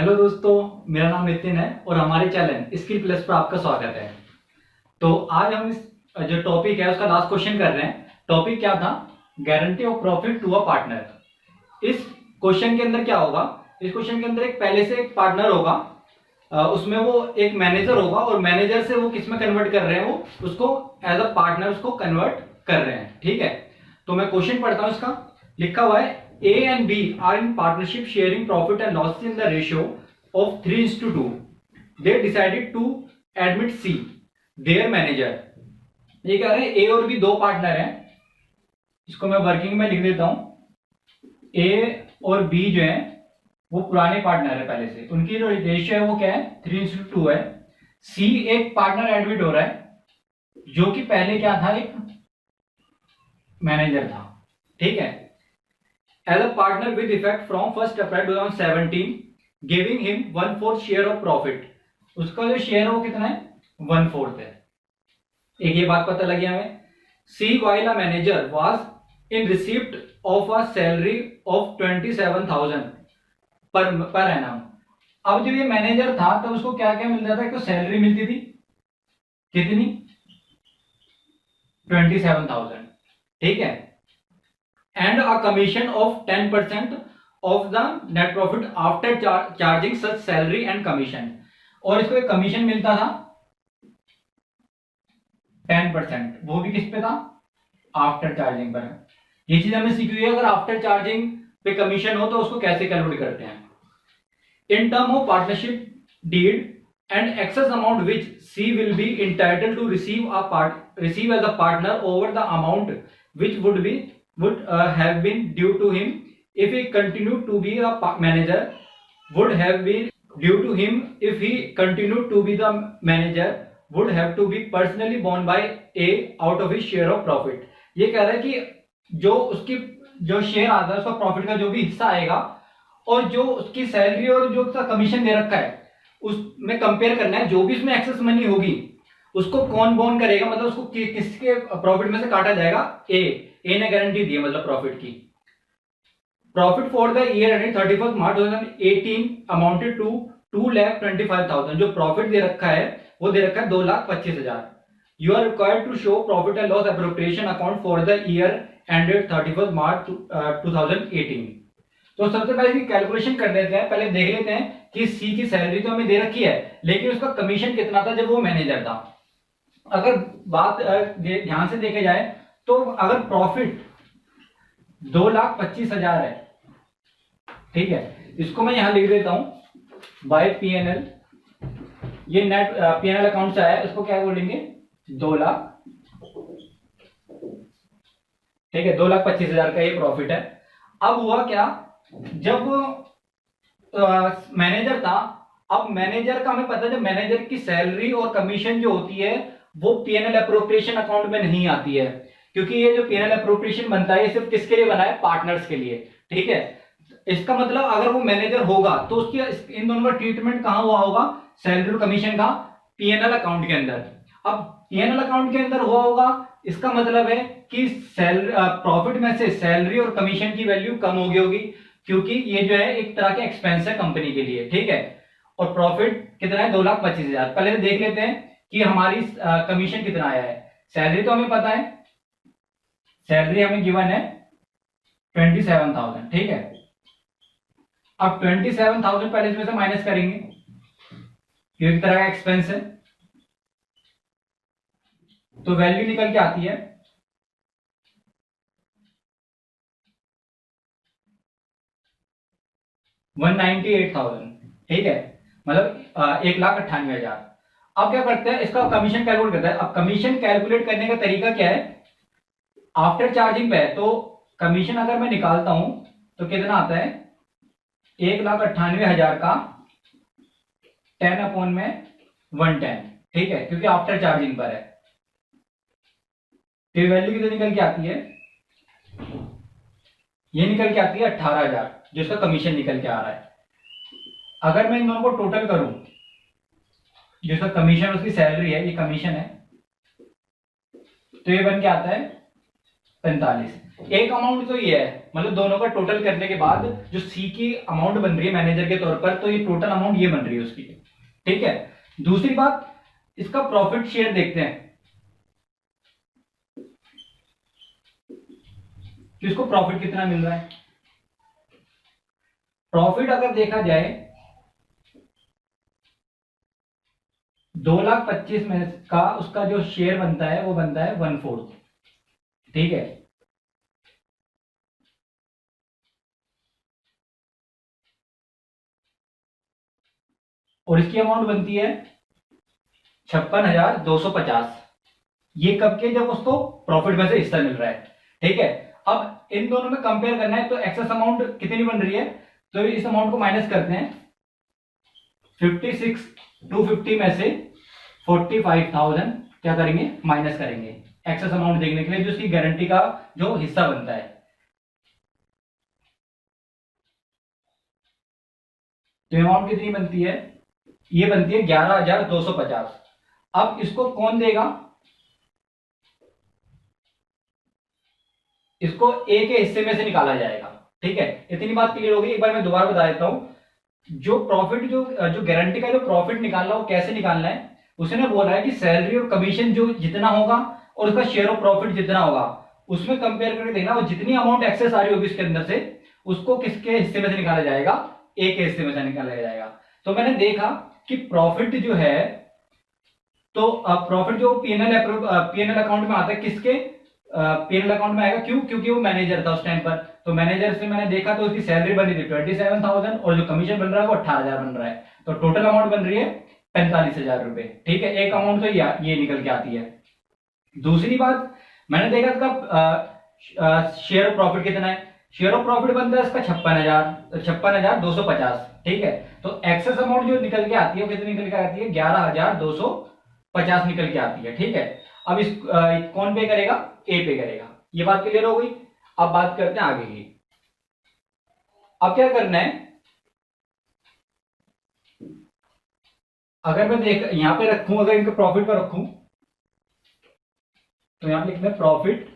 Hello दोस्तों, मेरा नाम नितिन है और हमारे चैनल स्किल प्लस पर आपका स्वागत है। तो आज हम इस जो टॉपिक है उसका लास्ट क्वेश्चन कर रहे हैं। टॉपिक क्या था? Guarantee of profit to a partner. इस क्वेश्चन के अंदर क्या होगा? इस क्वेश्चन के अंदर एक पहले से एक पार्टनर होगा, उसमें वो एक मैनेजर होगा और मैनेजर से वो किस में कन्वर्ट कर रहे हैं, वो उसको एज अ पार्टनर उसको कन्वर्ट कर रहे हैं। ठीक है, तो मैं क्वेश्चन पढ़ता हूं। इसका लिखा हुआ है A and B are in partnership sharing profit and loss in the ratio of 3:2. They decided to admit C, their manager. ये कह रहे हैं A और B दो पार्टनर हैं। इसको मैं वर्किंग में लिख देता हूं। A और B जो है वो पुराने पार्टनर है पहले से, उनकी जो रेशियो है वो क्या है? 3:2 है। C एक पार्टनर एडमिट हो रहा है जो कि पहले क्या था? एक मैनेजर था। ठीक है, as a partner with effect from 1st April 2017, giving him 1/4 share of profit. उसका जो शेयर है वो कितना है? 1/4 है। एक ये बात पता लगी हमें। C while a manager was in receipt of a salary of 27,000 per annum. अब जब ये मैनेजर था तब उसको क्या क्या मिलता था? एक सैलरी मिलती थी, कितनी? 27,000। ठीक है, and a commission of 10% of the net profit after charging such salary and commission. और इसको एक कमीशन मिलता था 10%, वो भी किस पे था? आफ्टर चार्जिंग पर। ये चीज हमें सीखी हुई है, अगर आफ्टर चार्जिंग पे कमीशन हो तो उसको कैसे कैलकुलेट करते हैं। In term of partnership deed and excess amount which C will be entitled to receive as a partner over the amount which would have been due to him if he continued to be a manager, would have been due to him if he continued to be the manager, would have to be personally borne by A out of his share of profit. ये कह रहा है कि जो उसकी जो share आता है उसका प्रॉफिट का जो भी हिस्सा आएगा और जो उसकी सैलरी और जो उसका कमीशन दे रखा है उसमें कंपेयर करना है। जो भी उसमें एक्सेस मनी होगी उसको कौन बोन करेगा, मतलब उसको किसके प्रॉफिट में से काटा जाएगा? ए ने गारंटी दी है, मतलब प्रॉफिट की। Profit for the year ending 31 March 2018 amounted to 2,25,000। जो प्रॉफिट दे रखा है वो दे रखा है 2,25,000। You are required to show profit and loss appropriation account for the year ended 31 March 2018। तो सबसे पहले कैलकुलेशन कर लेते हैं। पहले देख लेते हैं कि सी की सैलरी तो हमें दे रखी है, लेकिन उसका कमीशन कितना था जब वो मैनेजर था। अगर बात ध्यान से देखे जाए तो अगर प्रॉफिट 2,25,000 है, ठीक है, इसको मैं यहां लिख देता हूं बाय पीएनएल। ये नेट पीएनएल अकाउंट से आया है, इसको क्या बोलेंगे? 2 लाख। ठीक है, 2,25,000 का ये प्रॉफिट है। अब हुआ क्या? जब मैनेजर था, अब मैनेजर का हमें पता है जब मैनेजर की सैलरी और कमीशन जो होती है वो पीएनएल अप्रोप्रिएशन अकाउंट में नहीं आती है, क्योंकि ये जो पीएनएल अप्रोप्रिएशन बनता है ये सिर्फ किसके लिए बना है? पार्टनर्स के लिए। ठीक है, इसका मतलब अगर वो मैनेजर होगा तो उसकी इन दोनों का ट्रीटमेंट कहां हुआ होगा? सैलरी और कमीशन का पीएनएल अकाउंट के अंदर। अब पीएनएल अकाउंट के अंदर हुआ होगा, इसका मतलब है कि प्रॉफिट में से सैलरी और कमीशन की वैल्यू कम हो गई होगी, क्योंकि ये जो है एक तरह के एक्सपेंस है कंपनी के लिए। ठीक है, और प्रॉफिट कितना है? 2,25,000। पहले देख लेते हैं कि हमारी कमीशन कितना आया है। सैलरी तो हमें पता है, सैलरी हमें गिवन है 27,000। ठीक है, अब 27,000 पहले इसमें से माइनस करेंगे, क्योंकि एक तरह का एक्सपेंस है, तो वैल्यू निकल के आती है 198,000। ठीक है, मतलब 1,98,000। अब क्या करते हैं? इसका कमीशन कैलकुलेट करते हैं। अब कमीशन कैलकुलेट करने का तरीका क्या है? आफ्टर चार्जिंग पे है, तो कमीशन अगर मैं निकालता हूं तो कितना आता है? 1,98,000 का 10/110। ठीक है, क्योंकि आफ्टर चार्जिंग पर है। तो वैल्यू कितनी निकल के आती है? ये निकल के आती है 18,000, जो इसका कमीशन निकल के आ रहा है। अगर मैं इन दोनों को टोटल करूं, जो इसका कमीशन उसकी सैलरी है, ये कमीशन है, तो ये बन के आता है 45। एक अमाउंट तो ये है, मतलब दोनों का टोटल करने के बाद जो सी की अमाउंट बन रही है मैनेजर के तौर पर, तो ये टोटल अमाउंट ये बन रही है उसकी। ठीक है, दूसरी बात, इसका प्रॉफिट शेयर देखते हैं कि इसको प्रॉफिट कितना मिल रहा है। प्रॉफिट अगर देखा जाए 2,25,000 में का उसका जो शेयर बनता है वो बनता है 1/4। ठीक है, और इसकी अमाउंट बनती है 56,250। ये कब के, जब उसको प्रॉफिट में से हिस्सा मिल रहा है। ठीक है, अब इन दोनों में कंपेयर करना है, तो एक्सेस अमाउंट कितनी बन रही है, तो इस अमाउंट को माइनस करते हैं। 56,250 में से 45,000 क्या करेंगे, माइनस करेंगे एक्सेस अमाउंट देखने के लिए, जो उसकी गारंटी का जो हिस्सा बनता है। तो अमाउंट कितनी बनती है, ये बनती है 11,250। अब इसको कौन देगा, इसको ए के हिस्से में से निकाला जाएगा। ठीक है, इतनी बात क्लियर होगी। एक बार मैं दोबारा बता देता हूं, जो प्रॉफिट जो गारंटी का जो प्रॉफिट निकालना वो कैसे निकालना है। उसने बोला है कि सैलरी और कमीशन जो जितना होगा और उसका शेयर ऑफ प्रॉफिट जितना होगा, उसमें कंपेयर करके देखना, वो जितनी अमाउंट एक्सेस आ रही होगी उसके अंदर से, उसको किसके हिस्से में से निकाला जाएगा, ए के हिस्से में से निकाला जाएगा। तो मैंने देखा कि प्रॉफिट जो है, तो प्रॉफिट जो पीएनएल अकाउंट में आता है, किसके पीएनएल अकाउंट में आएगा, क्यों, क्योंकि वो मैनेजर था उस टाइम पर। तो मैनेजर से मैंने देखा तो उसकी सैलरी बनी थी 27,000 और जो कमीशन बन रहा है वो 18,000 बन रहा है। तो टोटल अमाउंट बन रही है 45,000 रुपए। ठीक है, एक अमाउंट तो ये निकल के आती है। दूसरी बात, मैंने देखा इसका शेयर ऑफ प्रॉफिट कितना है। शेयर ऑफ प्रॉफिट बनता है इसका 56,250। ठीक है, तो एक्सेस अमाउंट जो निकल के आती है वो कितनी निकल के आती है, 11,250 निकल के आती है। ठीक है, अब इस कौन पे करेगा, ए पे करेगा। ये बात क्लियर हो गई। अब बात करते हैं आगे की। अब क्या करना है, अगर मैं देख यहां पे रखूं, अगर इनके प्रॉफिट पर रखूं, तो यहां पे लिखते हैं profit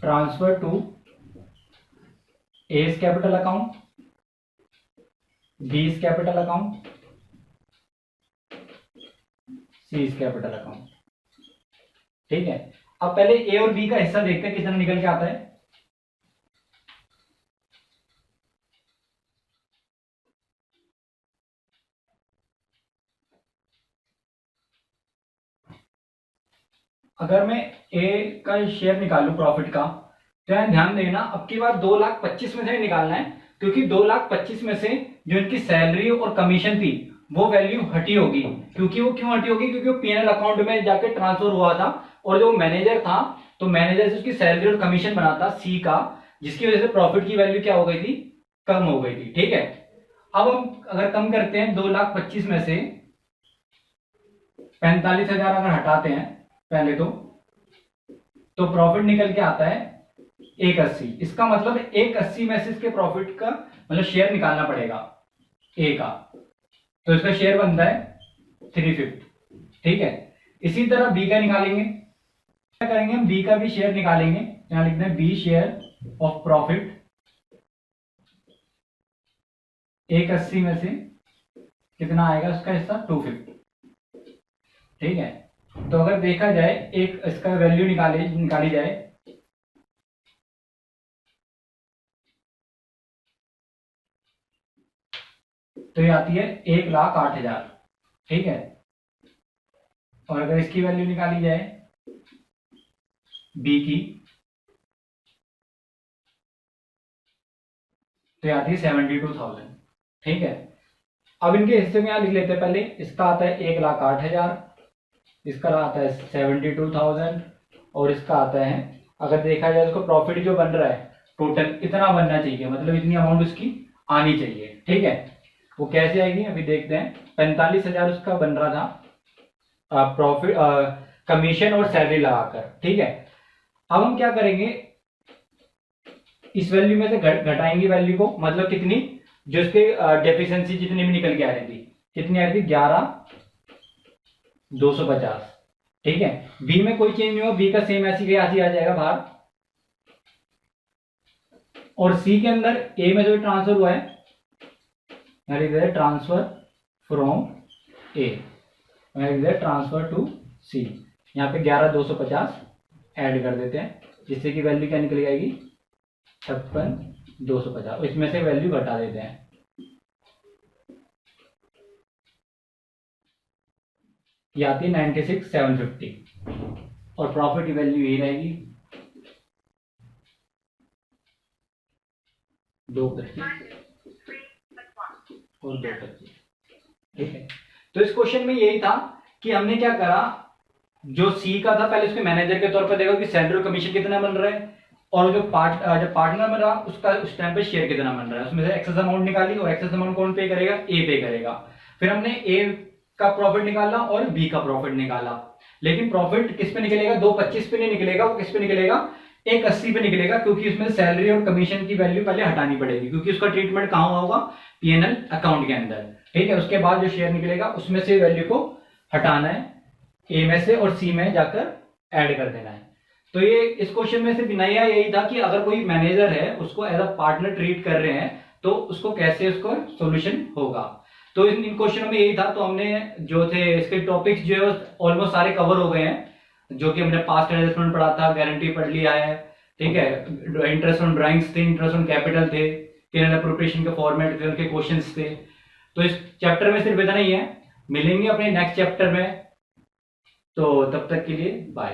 transfer to A's capital account, B's capital account, C's capital account. ठीक है, अब पहले ए और बी का हिस्सा देखते हैं कितना निकल के आता है। अगर मैं ए का शेयर निकालूं प्रॉफिट का, तो यहां ध्यान देना, अब की बार 2,25,000 में से निकालना है, क्योंकि 2,25,000 में से जो इनकी सैलरी और कमीशन थी वो वैल्यू हटी होगी। क्योंकि वो क्यों हटी होगी, क्योंकि वो पीएनएल अकाउंट में जाके ट्रांसफर हुआ था, और जो मैनेजर था, तो मैनेजर से उसकी सैलरी और कमीशन बना था सी का, जिसकी वजह से प्रॉफिट की वैल्यू क्या हो गई थी, कम हो गई थी। ठीक है, अब हम अगर कम करते हैं 2,25,000 में से 45,000 अगर हटाते हैं पहले, तो प्रॉफिट निकल के आता है 180। इसका मतलब 180 में से इसके प्रॉफिट का मतलब शेयर निकालना पड़ेगा ए का, तो इसका शेयर बनता है 350। ठीक है, इसी तरह बी का निकालेंगे, क्या करेंगे हम, बी का भी शेयर निकालेंगे। यहां लिखते हैं बी शेयर ऑफ प्रॉफिट 180 में से कितना आएगा उसका हिस्सा, 250। ठीक है, तो अगर देखा जाए एक इसका वैल्यू निकाली जाए, तो ये आती है 1,08,000। ठीक है, और अगर इसकी वैल्यू निकाली जाए बी की, तो ये आती है 72,000। ठीक है, अब इनके हिस्से में यहां लिख लेते हैं। पहले इसका आता है 1,08,000, इसका आता है 72,000, और इसका आता है, अगर देखा जाए इसको प्रॉफिट जो बन रहा है टोटल इतना बनना चाहिए, मतलब इतनी अमाउंट उसकी आनी चाहिए। ठीक है, वो कैसे आएगी अभी देखते हैं। 45,000 उसका बन रहा था प्रॉफिट, कमीशन और सैलरी लगाकर। ठीक है, अब हम क्या करेंगे, इस वैल्यू में से घटाएंगे वैल्यू को, मतलब कितनी, जो इसके डेफिशिएंसी जितनी भी निकल के आ रही थी, कितनी आ रही थी, 11,250। ठीक है, बी में कोई चेंज नहीं हुआ, बी का सेम ऐसी के ऐसे आ जाएगा बाहर। और सी के अंदर ए में जो ट्रांसफर हुआ है, transfer from A, transfer to C, यहाँ पे 11,250 ऐड कर देते हैं, जिससे कि वैल्यू क्या निकल आएगी 56,250, इसमें से वैल्यू घटा देते हैं। ये आती है 96,750 और प्रॉफिट की वैल्यू यही रहेगी 225 और 225। ठीक है, तो इस क्वेश्चन में यही था कि हमने क्या करा, जो सी का था पहले उसके मैनेजर के तौर पर देखा कि सैलरी और कमीशन कितना बन रहा है, और जो पार्टनर बन रहा उसका उस टाइम पे शेयर कितना बन रहा है, उसमें से एक्सेस अमाउंट निकाली, और एक्सेस अमाउंट कौन पे करेगा, ए पे करेगा। फिर हमने ए का प्रॉफिट निकाला और बी का प्रॉफिट निकाला, लेकिन प्रॉफिट किस पे निकलेगा, 225 पे नहीं निकलेगा, वो किस पे निकलेगा, 180 पे निकलेगा, क्योंकि उसमें सैलरी और कमीशन की वैल्यू पहले हटानी पड़ेगी, क्योंकि उसका ट्रीटमेंट कहां हुआ होगा, पीएनएल अकाउंट के अंदर। ठीक है, उसके बाद जो शेयर निकलेगा उसमें से वैल्यू को हटाना है, ए में से और सी में जाकर ऐड कर देना है। तो ये इस क्वेश्चन में सिर्फ नया यही था कि अगर कोई मैनेजर है उसको एज अ पार्टनर ट्रीट कर रहे हैं तो उसको कैसे उसको सॉल्यूशन होगा। तो इन क्वेश्चनों में यही था। तो हमने जो थे इसके टॉपिक्स जो है ऑलमोस्ट सारे कवर हो गए हैं, जो कि हमने पास्ट एडजस्टमेंट पढ़ा था, गारंटी पढ़ लिया है। ठीक है, इंटरेस्ट ऑन ड्राइंग्स थे, इंटरेस्ट ऑन कैपिटल थे, पीएनएल अप्रोप्रिएशन के फॉर्मेट थे, उनके क्वेश्चंस थे। तो इस चैप्टर में सिर्फ इतना ही है, मिलेंगे अपने नेक्स्ट चैप्टर में। तो तब तक के लिए बाय।